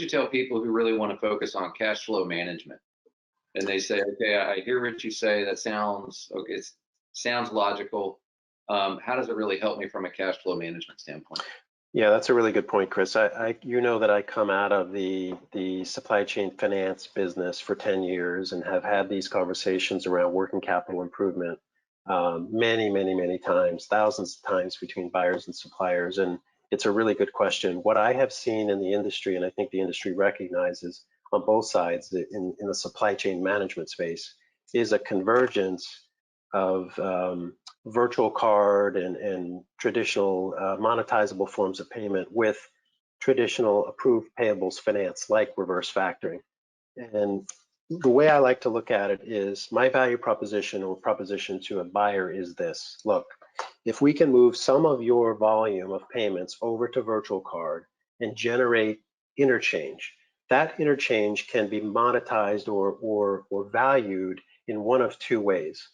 tell people who really want to focus on cash flow management? And they say, okay, I hear what you say. That sounds okay. It sounds logical. How does it really help me from a cash flow management standpoint? Yeah, that's a really good point, Chris. You know that I come out of the supply chain finance business for 10 years and have had these conversations around working capital improvement many times, thousands of times between buyers and suppliers. And it's a really good question. What I have seen in the industry, and I think the industry recognizes on both sides in the supply chain management space, is a convergence of virtual card and traditional monetizable forms of payment with traditional approved payables finance like reverse factoring. And the way I like to look at it is my value proposition or proposition to a buyer is this: look, if we can move some of your volume of payments over to virtual card and generate interchange, that interchange can be monetized or valued in one of two ways.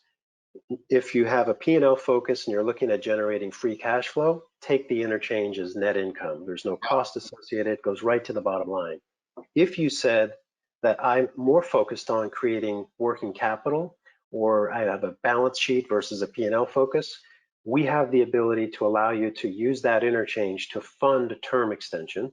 If you have a P&L focus and you're looking at generating free cash flow, take the interchange as net income. There's no cost associated, it goes right to the bottom line. If you said that I'm more focused on creating working capital, or I have a balance sheet versus a P&L focus, we have the ability to allow you to use that interchange to fund a term extension.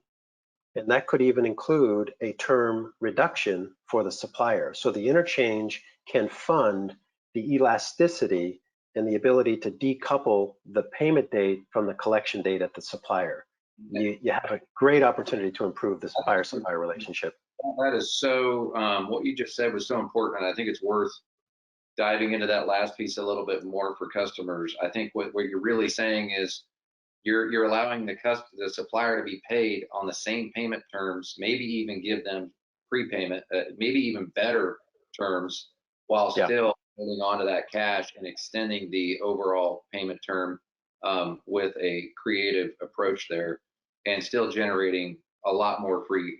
And that could even include a term reduction for the supplier. So the interchange can fund the elasticity and the ability to decouple the payment date from the collection date at the supplier. You have a great opportunity to improve this buyer-supplier relationship. That is so, what you just said was so important. And I think it's worth diving into that last piece a little bit more for customers. I think what you're really saying is you're allowing the supplier to be paid on the same payment terms, maybe even give them prepayment, maybe even better terms, while still holding on to that cash and extending the overall payment term with a creative approach there, and still generating a lot more free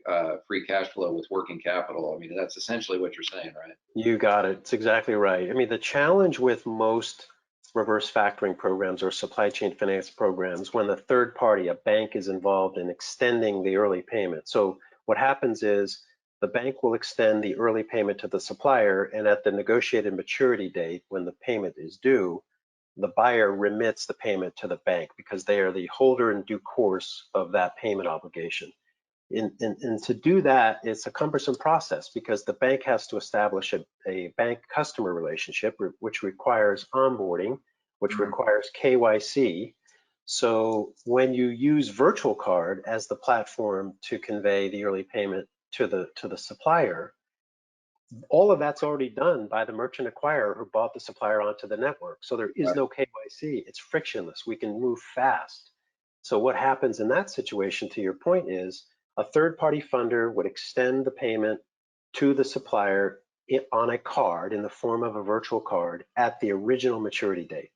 cash flow with working capital. I mean, that's essentially what you're saying, right? You got it. It's exactly right. I mean, the challenge with most reverse factoring programs or supply chain finance programs, when the third party, a bank, is involved in extending the early payment. So what happens is the bank will extend the early payment to the supplier, and at the negotiated maturity date, when the payment is due, the buyer remits the payment to the bank because they are the holder in due course of that payment obligation. And to do that, it's a cumbersome process because the bank has to establish a bank customer relationship, which requires onboarding, which requires KYC. So when you use virtual card as the platform to convey the early payment to the supplier, all of that's already done by the merchant acquirer who bought the supplier onto the network. So there is no KYC. It's frictionless. We can move fast. So what happens in that situation, to your point, is a third-party funder would extend the payment to the supplier on a card in the form of a virtual card at the original maturity date.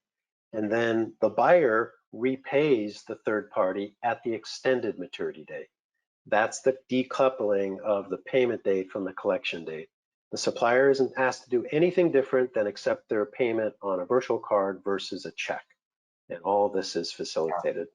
And then the buyer repays the third party at the extended maturity date. That's the decoupling of the payment date from the collection date. The supplier isn't asked to do anything different than accept their payment on a virtual card versus a check. And all this is facilitated.